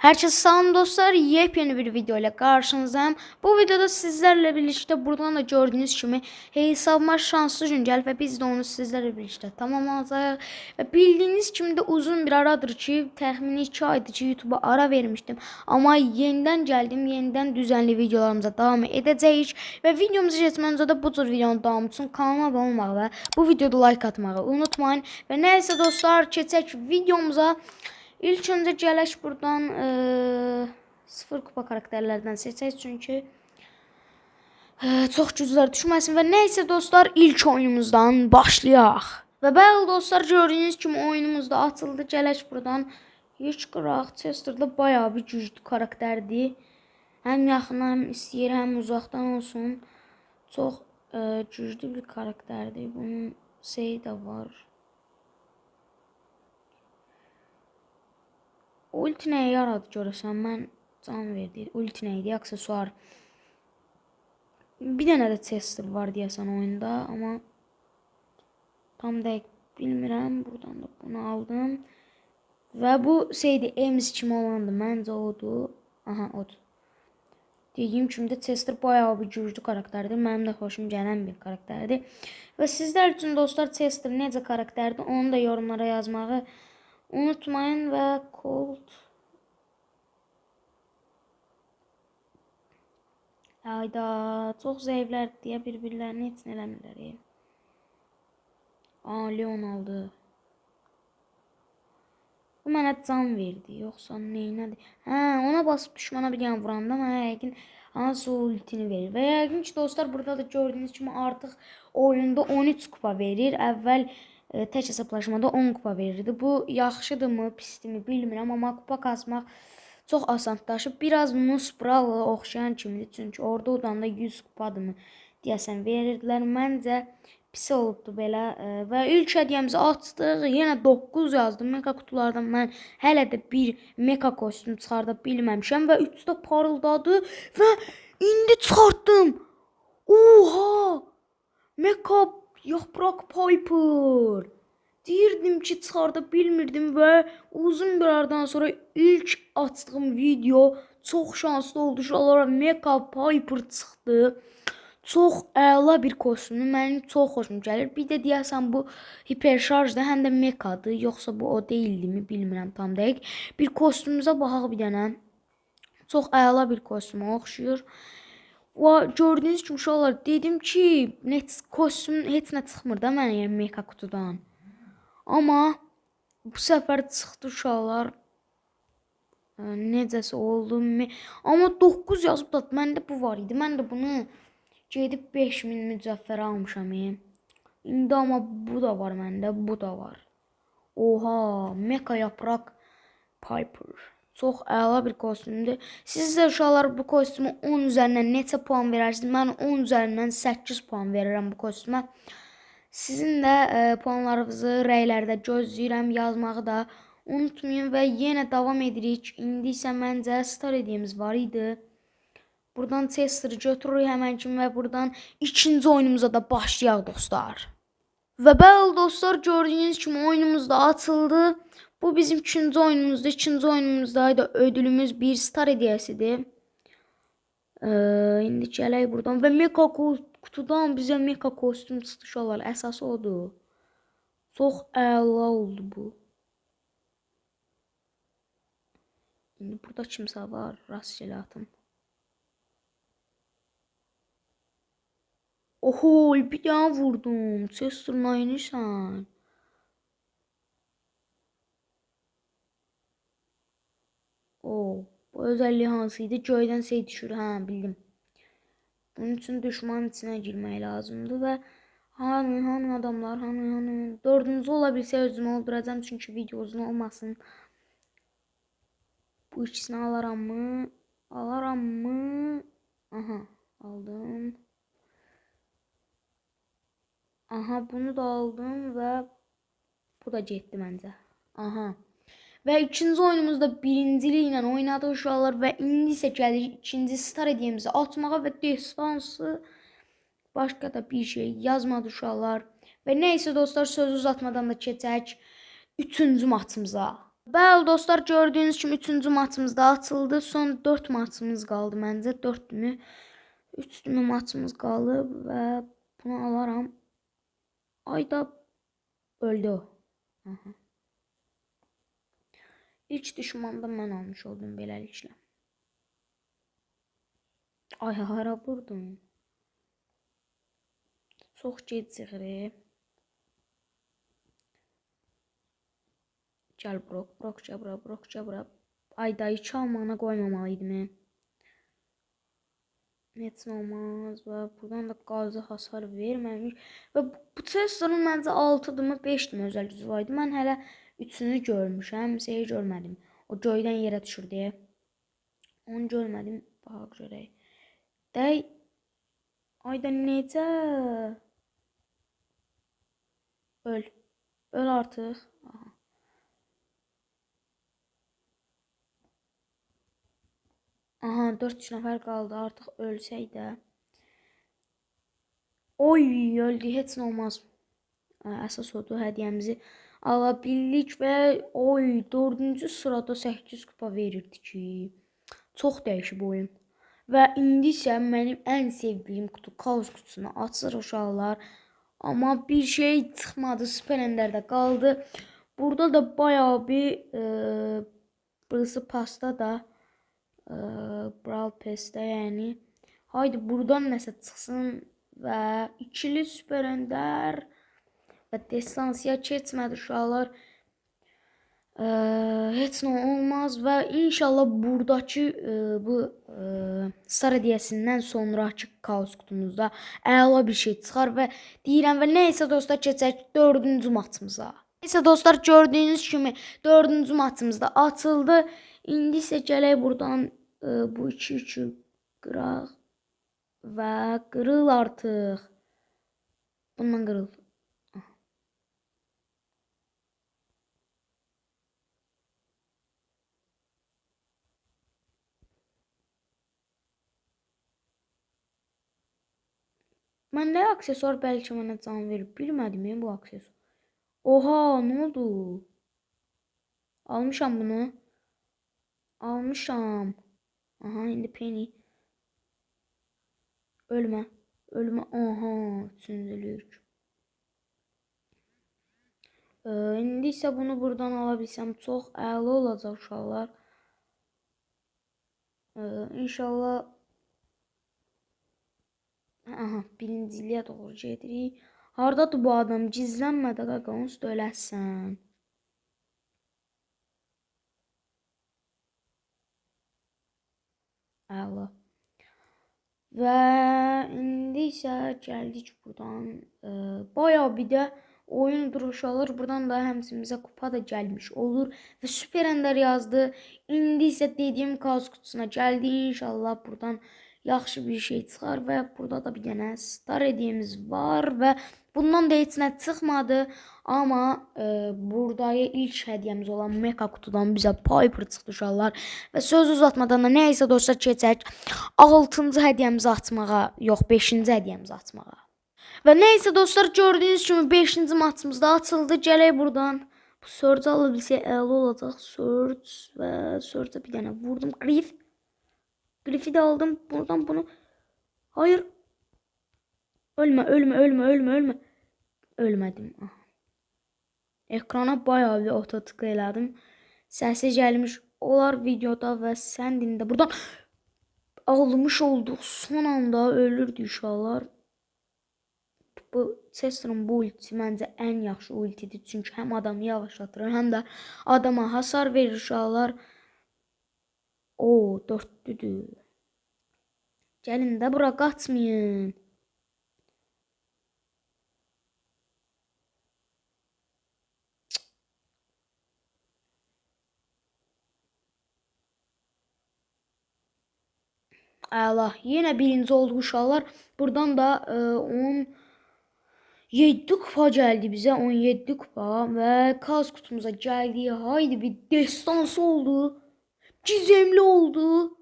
Herkese selam dostlar. Yepyeni bir video ile karşınızdayım. Bu videoda sizlerle birlikte buradan da gördüğünüz gibi hesabıma şanslı güncel ve biz de onu sizlerle birlikte tamamlayacağız. Ve bildiğiniz gibi de uzun bir aradır ki təxmini 2 aydır ki YouTube'a ara vermiştim. Ama yeniden geldim. Yeniden düzenli videolarımıza devam edeceğiz. Ve videomuzu geçmeden de bu tür videonun devamı için kanalıma abone olmayı ve bu videoda like atmayı unutmayın. Ve neyse dostlar, geçək videomuza. İlk önce gələk buradan 0 kupa karakterlerden seçək çünkü çok güclər düşməsin və neyse dostlar, ilk oyunumuzdan başlayaq. Və bəli dostlar, gördüyünüz kimi oyunumuzda açıldı. Gələk buradan hiç qıraq. Chester'da bayağı bir güclü karakterdir. Hem yaxın hem istəyir hem uzaktan olsun. Çok güclü bir karakterdir. Bunun şeyi de var. Ulti nəyə yaradı görəsən? Mən can verdi. Ulti nə idi? Aksesuar. Bir dənə də Chester var deyəsən oyunda, amma tam dəqiq bilmirəm. Buradan da bunu aldım. Və bu şeydi, Ems kimi olandı. Məncə odur. Aha, odur. Dediyim kimi də Chester bayağı bir güclü karakterdir. Mənim də xoşum gələn bir karakterdir. Və sizlər üçün dostlar, Chester necə karakterdir, onu da yorumlara yazmağı unutmayın. Ve Colt. Hayda, çok zayıflar diye birbirlerine hiç eləmirlər. Leon aldı. Bu mənə can verdi. Yoxsa neynədir? Ona basıp düşmana bir yan vuranda mənə yəqin hansı ultini verir. Və yəqin ki dostlar, burada da gördüyünüz kimi artıq oyunda 13 kupa verir. Əvvəl tek hesaplaşmada 10 kupa verirdi. Bu yaxşıdırmı, pisdirmi bilmirəm, amma kupa kasmaq çox asanlaşıb. Biraz Nusbrala oxşayan kimidir. Çünki orada udanda 100 kupadırmı deyəsən verirdilər. Məncə pis olubdu belə. Və ilk hədiyəmizi açdıq. Yenə 9 yazdım. Mega kutulardan mən hələ də bir mega kostüm çıxarda bilməmişəm. Və 3 də parıldadı. Və indi çıxartdım. Oha! Mega Yaprak Piper. Deyirdim ki çıxarda bilmirdim və uzun bir aradan sonra ilk açdığım video çox şanslı oldu. Şuralara Mega Piper çıxdı. Çox əla bir kostümdür. Mənim çox xoşum gəlir. Bir də deyəsən bu hiperşarjdır, həm də Mega'dır. Yoxsa bu o deyildimi bilmirəm tam dəqiq. Bir kostümümüzə baxaq bir dənə. Çox əla bir kostümə oxşuyur. Gördüğünüz gibi uşaqlar, dedim ki kostüm heç nə çıxmır da mənə, yəni mega kutudan. Amma bu səfər çıxdı uşaqlar. Necəsə oldu. Amma 9 yazıb da məndə bu var idi. Mən də bunu gedib 5000 mücəffərə almışam. İndi amma bu da var məndə, bu da var. Oha, Mega Yaprak Piper. Çox əla bir kostümdür. Siz də uşaqlar bu kostümü 10 üzərindən neçə puan verərsiniz? Mən 10 üzərindən 8 puan verirəm bu kostümə. Sizin də puanlarınızı rəylərdə gözləyirəm, yazmağı da unutmayın və yenə davam edirik. İndi isə məncə star hediyemiz var idi. Buradan Chester'ı götürürük həmən kimi və buradan ikinci oyunumuza da başlayaq dostlar. Və bəli dostlar, gördüyünüz kimi oyunumuz da açıldı. Bu bizim ikinci oyunumuzda. İkinci oyunumuzda da ödülümüz bir star hediyesidir. İndi gələk buradan və mega kutudan bizə mega kostüm çıxdı uşaqlar. Əsası odur. Çox əla oldu bu. İndi burada kimsə var, rastgele atım. Oho, bir daha vurdum. Chester'ın aynıysan. Bu özelliği hansıydı? Göydən şey düşür. Bildim. Bunun için düşmanın içine girmək lazımdı və hanı adamlar, hanı. Dördüncü ola bilsə özümü öldürəcəm çünki video uzun olmasın. Bu ikisini alaram mı? Alaram mı? Aha, aldım. Aha, bunu da aldım ve bu da getdi məncə. Aha. Ve ikinci oyunumuzda birinciliği ilə oynadı uşaqlar və indi isə gəlir ikinci star hediyemizi atmağa və destansı başqa da bir şey yazmadı uşaqlar. Və neysə dostlar, söz uzatmadan da keçək üçüncü maçımıza. Bəli dostlar, gördüyünüz kimi 3-cü maçımız da açıldı. Son 4 maçımız qaldı məncə. 4-mü? 3-mü maçımız qalıb və bunu alaram. Ayda öldü o. Aha. İlk düşmanı da mən almış oldum beləliklə. Ay hara vurdum. Çox gec çıxır. Gəl Brok bura. Ay dayı çalmağına qoymamalıydım. Heç nə olmaz və buradan da qazı hasar verməmiş. Və bu Tesla'nın məncə 6-dır mı 5-dir mi özəl gücü var idi. Mən hələ 3-ünü görmüşəm, şeyi görmədim. O göydən yerə düşür deyə. Onu görmədim. Bax görək. Dəy. Ayda necə? Öl. Öl artıq. Aha. Aha 4 nəfər qaldı. Artıq ölsək də. Oy öldü. Heç nə olmaz. Əsas odur hədiyyəmizi ala bildik və oy 4-cü sırada 8 kupa verirdi ki. Çox dəyişib oyun. Və indi isə mənim ən sevdiyim kutu kaos kutusunu açır uşaqlar. Amma bir şey çıxmadı. Super Ender'də qaldı. Burada da bayağı bir burası pasta da Brawl Pass'də yəni. Haydi buradan nəsə çıxsın və ikili Super Ender və destansiya keçmədi uşaqlar. Heç nə olmaz və inşallah buradakı bu star hediyəsindən sonraki kaos kutumuzda əla bir şey çıxar və deyirəm və neysə dostlar keçək 4-cü maçımıza. Neysə dostlar gördüyünüz kimi 4-cü maçımız da açıldı. İndi isə gələk buradan bu 2-3 qıraq və qırıl artıq. Bundan qırıl. Məndə aksesuar bəlkə mənə can verir. Bilmədim bu aksesuar. Oha, nə oldu? Almışam bunu. Almışam. Aha, indi Penny. Ölmə. Ölmə. Aha, sündürük. İndi isə bunu buradan alabilsəm çox əla olacaq uşaqlar. İnşallah. Aha, birinciliyə doğru gedirik. Hardadır bu adam? Gizlənmə də qaqa, onsuz da öləsən. Əla. Və indi isə gəldik buradan. Bayağı bir də oyun duruşalır. Buradan da həmçinin kupa da gəlmiş olur. Və Super Ender yazdı. İndi isə dediyim kaos kutusuna gəldi. İnşallah buradan yaxşı bir şey çıxar və burada da bir dənə star hediyemiz var və bundan da heç nə çıxmadı. Amma burada ilk hədiyəmiz olan Mega kutudan bizə Piper çıxdı uşaqlar. Və söz uzatmadan da nəysə dostlar keçək 6-cı hədiyəmizi açmağa, yox 5-ci hədiyəmizi açmağa. Və nəysə dostlar gördüyünüz kimi 5-ci maçımız da açıldı. Gələk buradan bu Surge ala bilsək əla olacaq. Surge və Surge'a bir dənə vurdum. Griff'i de aldım. Buradan bunu. Hayır. Ölme. Ölmedim. Ah. Ekrana bayağı bir ototık elədim. Səsi gəlmiş olar videoda və sən dində. Buradan almış olduq. Son anda ölürdü uşaqlar. Bu Chester'ın bu ultisi məncə ən yaxşı ultidir. Çünki həm adamı yavaşlatır, həm də adama hasar verir uşaqlar. O 4-düdür. Gəlin də bura qaçmayın. Əla. Yenə birinci olduq uşaqlar. Buradan da 17 kupa gəldi bizə. 17 kupa və kaos kutumuza gəldi. Haydi bir destansı oldu. Gizemli oldu.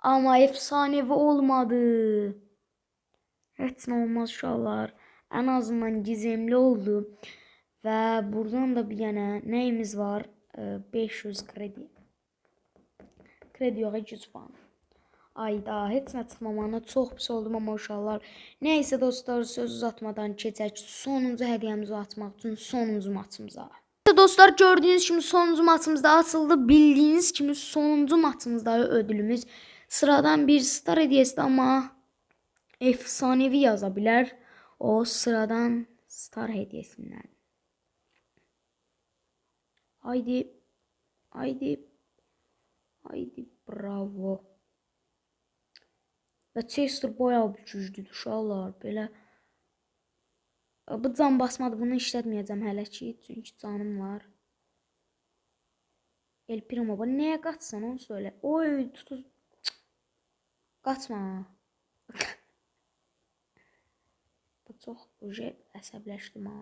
Amma efsanevi olmadı. Heç nə olmaz uşaqlar. Ən azından gizemli oldu. Və buradan da bir dənə nəyimiz var? 500 kredi. Kredi yox, 200 puan. Ayda heç nə çıxmamağına çox pis oldum amma uşaqlar. Nəysə dostlar, söz uzatmadan keçək sonuncu hədiyyəmizi atmaq üçün sonuncu maçımıza. Dostlar, gördüyünüz kimi sonuncu maçımızda açıldı. Bildiyiniz kimi sonuncu maçımızda ödülümüz sıradan bir star hediyəsidir amma efsanevi yaza bilər. O sıradan star hediyəsindən. Haydi. Haydi. Haydi, bravo. Və Chester bayağı bir güclüdür uşaqlar. Belə bu can basmadı. Bunu işlətməyəcəm hələ ki, çünki canım var. El Primo, bu nəyə qaçsan onu söylə. Oy, tutuz. Qaçma. Bu çox əsəbləşdim ha.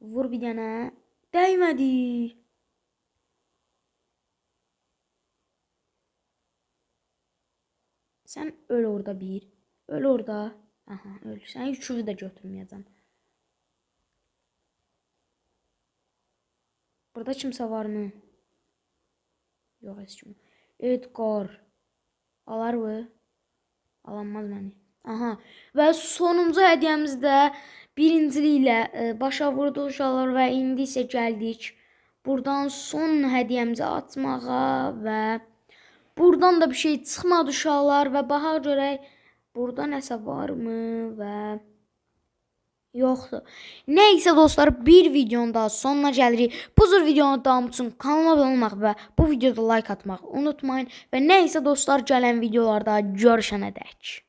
Vur bir dənə. Dəymədi. Sən öl orada bir. Öl orada. Aha, öl. Sən üçünü də götürməyəcəm. Burada kimsə varmı? Yox, heç kim. Edgar. Alar mı? Alanmaz məni. Aha. Və sonuncu hədiyyəmiz də birinciliklə başa vurdu uşaqlar və indi isə gəldik buradan son hədiyyəmizi atmağa və buradan da bir şey çıxmadı uşaqlar və baxaq görək burada nəsə varmı və yoxdur. Nəysə dostlar, bir videonun daha sonuna gəlirik. Bu cür videonun davamı üçün kanalıma abunə olmaq və bu videoda like atmaq unutmayın və nəysə dostlar, gələn videolarda görüşənədək.